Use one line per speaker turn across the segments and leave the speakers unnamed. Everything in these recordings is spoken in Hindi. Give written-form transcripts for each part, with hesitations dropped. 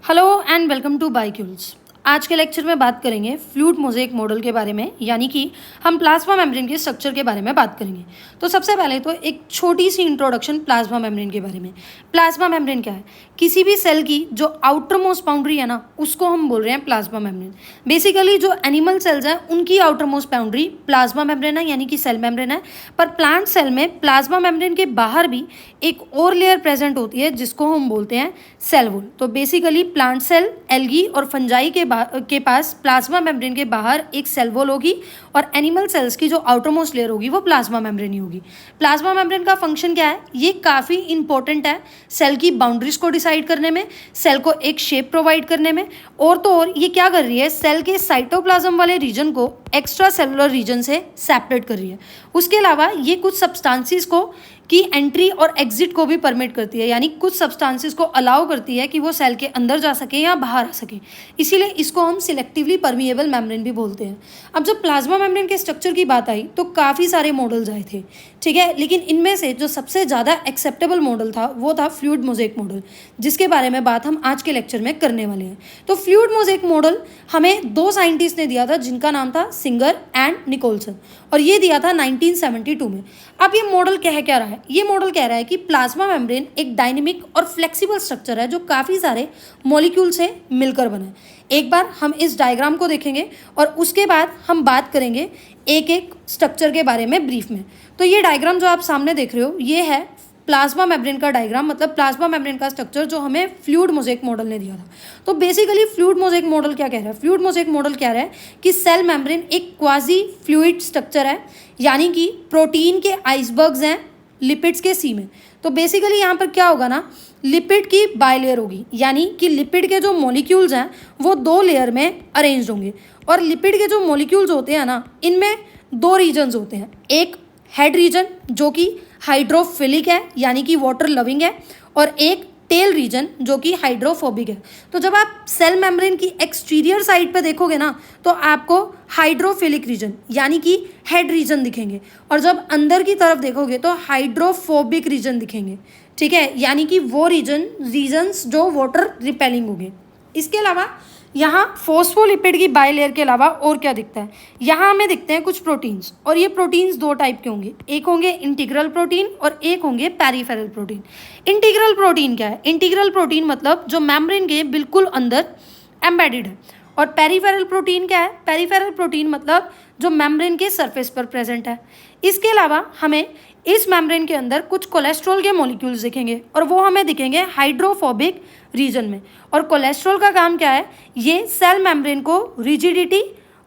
हेलो एंड वेलकम टू बाइक्यूल्स। आज के लेक्चर में बात करेंगे फ्लूइड मोज़ेक मॉडल के बारे में, यानी कि हम प्लाज्मा मेम्ब्रेन के स्ट्रक्चर के बारे में बात करेंगे। तो सबसे पहले तो एक छोटी सी इंट्रोडक्शन प्लाज्मा मेम्ब्रेन के बारे में। प्लाज्मा मेम्ब्रेन क्या है? किसी भी सेल की जो आउटर मोस्ट बाउंड्री है ना, उसको हम बोल रहे हैं प्लाज्मा मेम्ब्रेन। बेसिकली जो एनिमल सेल्स हैं उनकी outer most boundary plasma membrane है, यानी कि सेल मेम्ब्रेन है। पर प्लांट सेल में प्लाज्मा मेम्ब्रेन के बाहर भी एक और लेयर प्रेजेंट होती है जिसको हम बोलते हैं सेल वॉल। तो बेसिकली प्लांट सेल, एल्गी और फंजाई के पास प्लाज्मा मेम्ब्रेन के बाहर एक सेल वॉल होगी और एनिमल सेल्स की जो आउटर मोस्ट लेयर होगी वो प्लाज्मा मेम्ब्रेन ही होगी। प्लाज्मा मेम्ब्रेन का फंक्शन क्या है? ये काफ़ी इंपॉर्टेंट है सेल की बाउंड्रीज को डिसाइड करने में, सेल को एक शेप प्रोवाइड करने में, और तो और ये क्या कर रही है, सेल के साइटोप्लाज्म वाले रीजन को एक्स्ट्रा सेलुलर रीजन से सेपरेट कर रही है। उसके अलावा ये कुछ सब्सटेंसेस को की एंट्री और एग्जिट को भी परमिट करती है, यानी कुछ सब्सटेंसेस को अलाउ करती है कि वो सेल के अंदर जा सके या बाहर आ सके। इसीलिए इसको हम सिलेक्टिवली परमिएबल मेम्ब्रेन भी बोलते हैं। अब जब प्लाज्मा मेम्ब्रेन के स्ट्रक्चर की बात आई तो काफ़ी सारे मॉडल्स आए थे, ठीक है, लेकिन इनमें से जो सबसे ज़्यादा एक्सेप्टेबल मॉडल था वो था फ्लूइड मोज़ेक मॉडल, जिसके बारे में बात हम आज के लेक्चर में करने वाले हैं। तो फ्लूइड मोज़ेक मॉडल हमें दो साइंटिस्ट ने दिया था जिनका नाम था सिंगर एंड निकोलसन, और ये दिया था 1972 में। अब ये मॉडल कह क्या रहा है? ये मॉडल कह रहा है कि प्लाज्मा मेम्ब्रेन एक डायनेमिक और फ्लेक्सिबल स्ट्रक्चर है जो काफ़ी सारे मॉलिक्यूल से मिलकर बना है। एक बार हम इस डायग्राम को देखेंगे और उसके बाद हम बात करेंगे एक एक स्ट्रक्चर के बारे में ब्रीफ में। तो ये डायग्राम जो आप सामने देख रहे हो ये है प्लाज्मा मेम्ब्रेन का डायग्राम, मतलब प्लाज्मा मेम्ब्रेन का स्ट्रक्चर जो हमें फ्लूइड मोज़ेक मॉडल ने दिया था। तो बेसिकली फ्लूइड मोज़ेक मॉडल क्या कह रहा है? फ्लूइड मोज़ेक मॉडल कह रहा है कि सेल मेम्ब्रेन एक क्वाजी फ्लूइड स्ट्रक्चर है, यानी कि प्रोटीन के आइसबर्ग्स हैं लिपिड्स के सी में। तो बेसिकली यहाँ पर क्या होगा ना, लिपिड की बायलेयर होगी, यानी कि लिपिड के जो मॉलिक्यूल्स हैं वो दो लेयर में अरेंज होंगे। और लिपिड के जो मॉलिक्यूल्स होते हैं ना, इनमें दो रीजन्स होते हैं, एक हेड रीजन जो कि हाइड्रोफिलिक है यानी कि वाटर लविंग है, और एक टेल रीजन जो कि हाइड्रोफोबिक है। तो जब आप सेल मेम्ब्रेन की एक्सटीरियर साइड पे देखोगे ना तो आपको हाइड्रोफिलिक रीजन यानी कि हेड रीजन दिखेंगे, और जब अंदर की तरफ देखोगे तो हाइड्रोफोबिक रीजन दिखेंगे, ठीक है, यानी कि वो रीजन्स जो वाटर रिपेलिंग होंगे। इसके अलावा यहाँ फॉस्फोलिपिड की बायलेयर के अलावा और क्या दिखता है? यहाँ हमें दिखते हैं कुछ प्रोटीन्स, और ये प्रोटीन्स दो टाइप के होंगे, एक होंगे इंटीग्रल प्रोटीन और एक होंगे पेरिफेरल प्रोटीन। इंटीग्रल प्रोटीन क्या है? इंटीग्रल प्रोटीन मतलब जो मेम्ब्रेन के बिल्कुल अंदर एम्बेडेड है। और पेरिफेरल प्रोटीन क्या है? पेरिफेरल प्रोटीन मतलब जो मेम्ब्रेन के सरफेस पर प्रेजेंट है। इसके अलावा हमें इस मेम्ब्रेन के अंदर कुछ कोलेस्ट्रॉल के मॉलिक्यूल्स दिखेंगे, और वो हमें दिखेंगे हाइड्रोफोबिक रीजन में। और कोलेस्ट्रॉल का काम क्या है? ये सेल मेम्ब्रेन को रिजिडिटी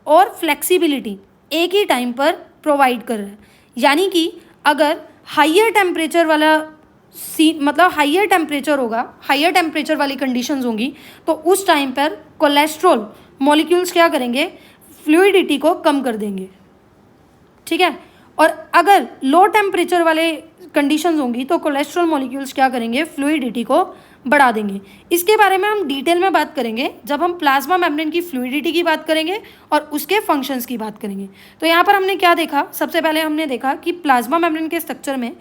और फ्लेक्सिबिलिटी एक ही टाइम पर प्रोवाइड कर रहा है, यानी कि अगर हाइयर टेम्परेचर वाला मतलब हाइयर टेम्परेचर होगा, हाइयर टेम्परेचर वाली कंडीशंस होंगी, तो उस टाइम पर कोलेस्ट्रॉल मॉलिक्यूल्स क्या करेंगे? फ्लूइडिटी को कम कर देंगे, ठीक है। और अगर लो टेम्परेचर वाले कंडीशंस होंगी तो कोलेस्ट्रॉल मॉलिक्यूल्स क्या करेंगे? फ्लूइडिटी को बढ़ा देंगे। इसके बारे में हम डिटेल में बात करेंगे जब हम प्लाज्मा मेम्ब्रेन की फ्लूइडिटी की बात करेंगे और उसके फंक्शंस की बात करेंगे। तो यहाँ पर हमने क्या देखा? सबसे पहले हमने देखा कि प्लाज्मा मेम्ब्रेन के स्ट्रक्चर में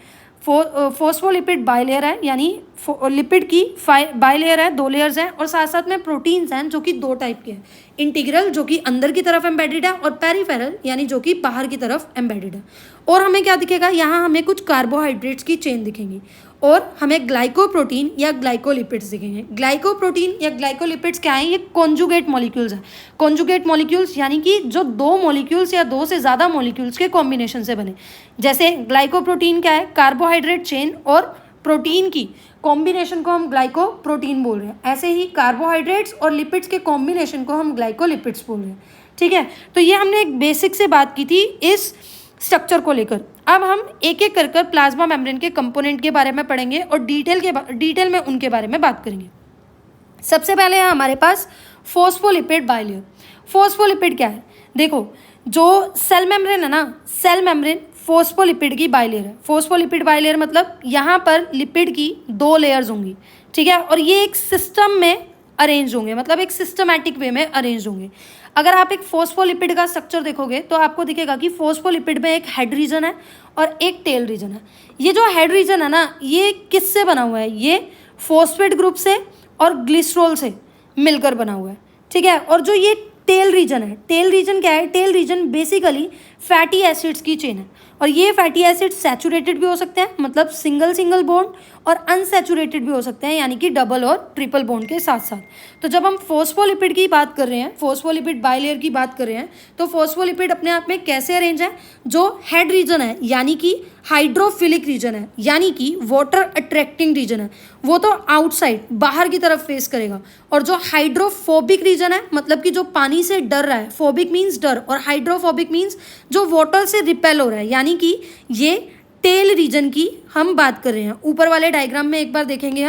फॉस्फोलिपिड बायलेयर है, यानी लिपिड की बायलेयर है, दो लेयर्स हैं, और साथ साथ में प्रोटीन्स हैं जो कि दो टाइप के हैं, इंटीग्रल जो कि अंदर की तरफ एम्बेडेड है और पेरिफेरल यानी जो कि बाहर की तरफ एम्बेडेड है। और हमें क्या दिखेगा? यहाँ हमें कुछ कार्बोहाइड्रेट्स की चेन दिखेंगी और हमें ग्लाइकोप्रोटीन या ग्लाइकोलिपिड्स दिखेंगे। ग्लाइकोप्रोटीन या ग्लाइकोलिपिड्स क्या है? ये कॉन्जुगेट मॉलिक्यूल्स हैं। कॉन्जुगेट मॉलिक्यूल्स यानी कि जो दो मॉलिक्यूल्स या दो से ज़्यादा मॉलिक्यूल्स के कॉम्बिनेशन से बने। जैसे ग्लाइकोप्रोटीन क्या है? कार्बोहाइड्रेट चेन और प्रोटीन की कॉम्बिनेशन को हम ग्लाइकोप्रोटीन बोल रहे हैं। ऐसे ही कार्बोहाइड्रेट्स और लिपिड्स के कॉम्बिनेशन को हम ग्लाइकोलिपिड्स बोल रहे हैं, ठीक है। तो ये हमने एक बेसिक से बात की थी इस स्ट्रक्चर को लेकर। अब हम एक एक कर प्लाज्मा मेम्ब्रेन के कंपोनेंट के बारे में पढ़ेंगे और डिटेल में उनके बारे में बात करेंगे। सबसे पहले है हमारे पास फॉस्फोलिपिड बायलेयर। फॉस्फोलिपिड क्या है? देखो, जो सेल मेम्ब्रेन है ना, सेल मेम्ब्रेन फॉस्फोलिपिड की बायलेयर है। फॉस्फोलिपिड बायलेयर मतलब यहाँ पर लिपिड की दो लेयर्स होंगी, ठीक है, और ये एक सिस्टम में अरेंज होंगे, मतलब एक सिस्टमैटिक वे में अरेंज होंगे। अगर आप एक फॉस्फोलिपिड का स्ट्रक्चर देखोगे तो आपको दिखेगा कि फॉस्फोलिपिड में एक हेड रीजन है और एक टेल रीजन है। ये जो हेड रीजन है ना, ये किससे बना हुआ है? ये फॉस्फेट ग्रुप से और ग्लिसरॉल से मिलकर बना हुआ है, ठीक है। और जो ये टेल रीजन है, टेल रीजन क्या है? Tail region basically fatty acids की चेन है, और ये फैटी एसिड्स सैचुरेटेड भी हो सकते हैं, मतलब सिंगल सिंगल बॉन्ड, और अनसैचुरेटेड भी हो सकते हैं, यानी कि डबल और ट्रिपल बॉन्ड के साथ साथ। तो जब हम फॉस्फोलिपिड की बात कर रहे हैं, फॉस्फोलिपिड बाइलेयर की बात कर रहे हैं, तो फॉस्फोलिपिड अपने आप में कैसे अरेंज है? जो हेड रीजन है यानी कि हाइड्रोफिलिक रीजन है, यानी कि वाटर अट्रैक्टिंग रीजन है, वो तो आउटसाइड बाहर की तरफ फेस करेगा। और जो हाइड्रोफोबिक रीजन है, मतलब कि जो पानी से डर रहा है, फोबिक मीन्स डर और हाइड्रोफोबिक मीन्स जो वाटर से रिपेल हो रहा है, यानी कि ये टेल रीजन की हम बात कर रहे हैं। ऊपर वाले डायग्राम में एक बार देखेंगे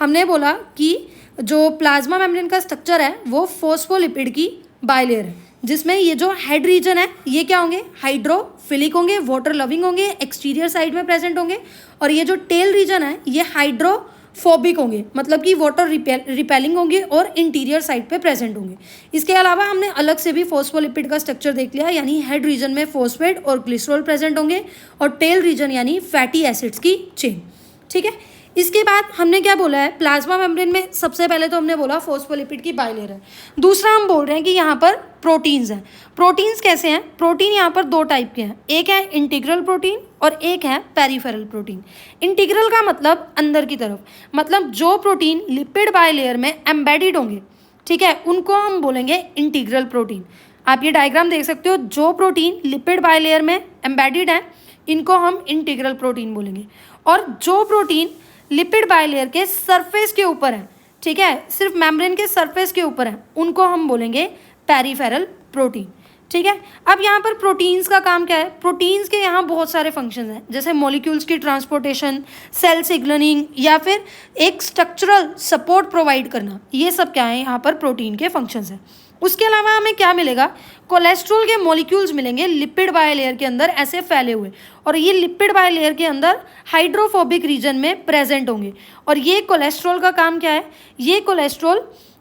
हमने बोला कि जो प्लाज्मा मेम्ब्रेन का स्ट्रक्चर है वो फॉस्फोलिपिड की बाइलेयर है, जिसमें ये जो हेड रीजन है ये क्या होंगे? हाइड्रोफिलिक होंगे, वाटर लविंग होंगे, एक्सटीरियर साइड में प्रेजेंट होंगे। और ये जो टेल रीजन है ये हाइड्रोफोबिक होंगे, मतलब कि वाटर रिपेलिंग होंगे और इंटीरियर साइड पे प्रेजेंट होंगे। इसके अलावा हमने अलग से भी फॉस्फोलिपिड का स्ट्रक्चर देख लिया, यानी हेड रीजन में फॉस्फेट और ग्लिसरॉल प्रेजेंट होंगे, और टेल रीजन यानी फैटी एसिड्स की चेन, ठीक है। इसके बाद हमने क्या बोला है? प्लाज्मा मेम्ब्रेन में सबसे पहले तो हमने बोला फॉस्फोलिपिड की बाइलेयर है। दूसरा हम बोल रहे हैं कि यहाँ पर प्रोटीन्स हैं। प्रोटीन्स कैसे हैं? प्रोटीन यहाँ पर दो टाइप के हैं, एक है इंटीग्रल प्रोटीन और एक है पेरिफेरल प्रोटीन। इंटीग्रल का मतलब अंदर की तरफ, मतलब जो प्रोटीन लिपिड बाइलेयर में एम्बेडेड होंगे, ठीक है, उनको हम बोलेंगे इंटीग्रल प्रोटीन। आप ये डायग्राम देख सकते हो, जो प्रोटीन लिपिड बाइलेयर में एम्बेडेड है इनको हम इंटीग्रल प्रोटीन बोलेंगे, और जो प्रोटीन लिपिड बाइलेयर के सरफेस के ऊपर है, ठीक है, सिर्फ मेम्ब्रेन के सरफेस के ऊपर है, उनको हम बोलेंगे पेरिफेरल प्रोटीन, ठीक है। अब यहाँ पर प्रोटीन्स का काम क्या है? प्रोटीन्स के यहाँ बहुत सारे फंक्शंस हैं, जैसे मॉलिक्यूल्स की ट्रांसपोर्टेशन, सेल सिग्नलिंग, या फिर एक स्ट्रक्चरल सपोर्ट प्रोवाइड करना, ये सब क्या है यहाँ पर प्रोटीन के फंक्शंस हैं। उसके अलावा हमें क्या मिलेगा? कोलेस्ट्रॉल के मॉलिक्यूल्स मिलेंगे लिपिड बाइलेयर के अंदर ऐसे फैले हुए, और ये लिपिड बाइलेयर के अंदर हाइड्रोफोबिक रीजन में प्रेजेंट होंगे। और ये कोलेस्ट्रॉल का काम क्या है? ये कोलेस्ट्रॉल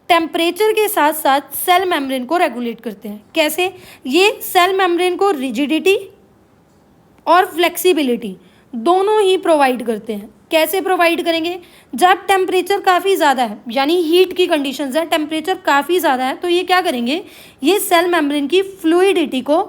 टेम्परेचर के साथ साथ सेल मेम्ब्रेन को रेगुलेट करते हैं। कैसे? ये सेल मेम्ब्रेन को रिजिडिटी और फ्लेक्सिबिलिटी दोनों ही प्रोवाइड करते हैं। कैसे प्रोवाइड करेंगे? जब टेम्परेचर काफ़ी ज़्यादा है, यानी हीट की कंडीशंस है, टेम्परेचर काफ़ी ज़्यादा है, तो ये क्या करेंगे? ये सेल मेम्ब्रेन की फ्लूइडिटी को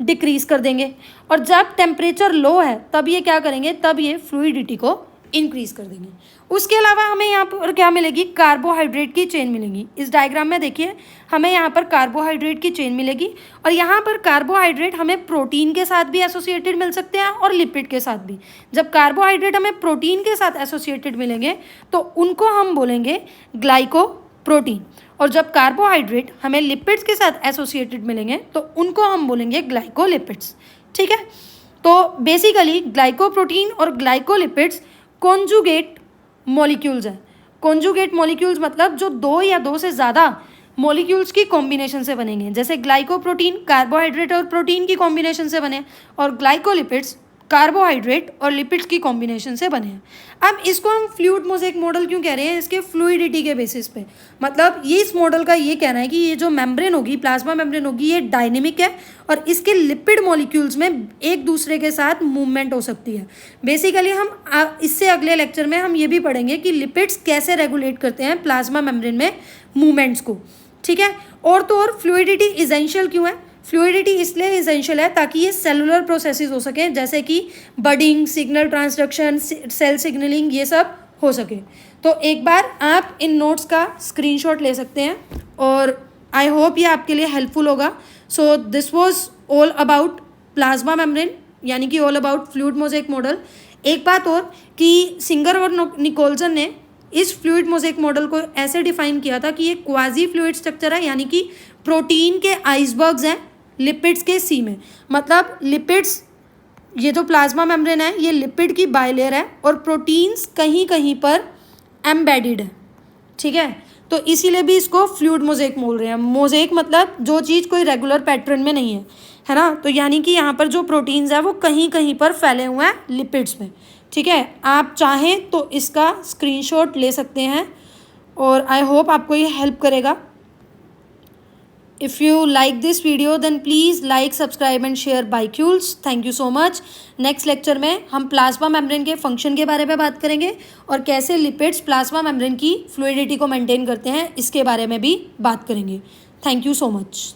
डिक्रीज कर देंगे, और जब टेम्परेचर लो है तब ये क्या करेंगे? तब ये फ्लूइडिटी को इंक्रीज कर देंगे। उसके अलावा हमें यहाँ पर क्या मिलेगी? कार्बोहाइड्रेट की चेन मिलेगी। इस डायग्राम में देखिए, हमें यहाँ पर कार्बोहाइड्रेट की चेन मिलेगी, और यहाँ पर कार्बोहाइड्रेट हमें प्रोटीन के साथ भी एसोसिएटेड मिल सकते हैं और लिपिड के साथ भी। जब कार्बोहाइड्रेट हमें प्रोटीन के साथ एसोसिएटेड मिलेंगे तो उनको हम बोलेंगे ग्लाइकोप्रोटीन, और जब कार्बोहाइड्रेट हमें लिपिड्स के साथ एसोसिएटेड मिलेंगे तो उनको हम बोलेंगे ग्लाइकोलिपिड्स, ठीक है। तो बेसिकली ग्लाइकोप्रोटीन और ग्लाइकोलिपिड्स कॉन्जुगेट मॉलिक्यूल्स हैं। कॉन्जुगेट मॉलिक्यूल्स मतलब जो दो या दो से ज़्यादा मॉलिक्यूल्स की कॉम्बिनेशन से बनेंगे, जैसे ग्लाइकोप्रोटीन कार्बोहाइड्रेट और प्रोटीन की कॉम्बिनेशन से बने, और ग्लाइकोलिपिड्स कार्बोहाइड्रेट और लिपिड्स की कॉम्बिनेशन से बने हैं। अब इसको हम फ्लूइड मोज़ेक मॉडल क्यों कह रहे हैं? इसके फ्लूइडिटी के बेसिस पे, मतलब ये इस मॉडल का ये कहना है कि ये जो मेम्ब्रेन होगी, प्लाज्मा मेम्ब्रेन होगी, ये डायनेमिक है और इसके लिपिड मॉलिक्यूल्स में एक दूसरे के साथ मूवमेंट हो सकती है। बेसिकली हम इससे अगले लेक्चर में हम ये भी पढ़ेंगे कि लिपिड्स कैसे रेगुलेट करते हैं प्लाज्मा मेम्ब्रेन में मूवमेंट्स को, ठीक है। और तो और फ्लूइडिटी इसेंशियल क्यों है? फ्लूइडिटी इसलिए इसेंशियल है ताकि ये सेलुलर प्रोसेसेस हो सके, जैसे कि budding, signal transduction, cell signalling, ये सब हो सके। तो एक बार आप इन नोट्स का स्क्रीनशॉट ले सकते हैं, और आई होप ये आपके लिए हेल्पफुल होगा। So this was all about plasma membrane, यानी कि all about fluid mosaic model. एक बात और कि सिंगर और निकोल्सन ने इस फ्लूइड मोज़ेक मॉडल को ऐसे डिफाइन किया था कि ये क्वाजी फ्लूइड स्ट्रक्चर है, यानी कि प्रोटीन के आइसबर्ग्स हैं लिपिड्स के सी में। मतलब लिपिड्स, ये जो प्लाज्मा मेम्ब्रेन है ये लिपिड की बाइलेयर है और प्रोटीन्स कहीं कहीं पर एम्बेडेड है, ठीक है। तो इसीलिए भी इसको फ्लूइड मोज़ेक बोल रहे हैं। मोज़ेक मतलब जो चीज़ कोई रेगुलर पैटर्न में नहीं है ना। तो यानी कि यहाँ पर जो प्रोटीन्स है वो कहीं कहीं पर फैले हुए हैं लिपिड्स में, ठीक है। आप चाहें तो इसका स्क्रीनशॉट ले सकते हैं, और आई होप आपको ये हेल्प करेगा। If you like this video then please like, subscribe and share Bicules. Thank you so much. Next lecture में हम प्लाज्मा मेम्ब्रेन के फंक्शन के बारे में बात करेंगे और कैसे लिपिड्स प्लाज्मा मेम्ब्रेन की फ्लूइडिटी को मेंटेन करते हैं इसके बारे में भी बात करेंगे. Thank you so much.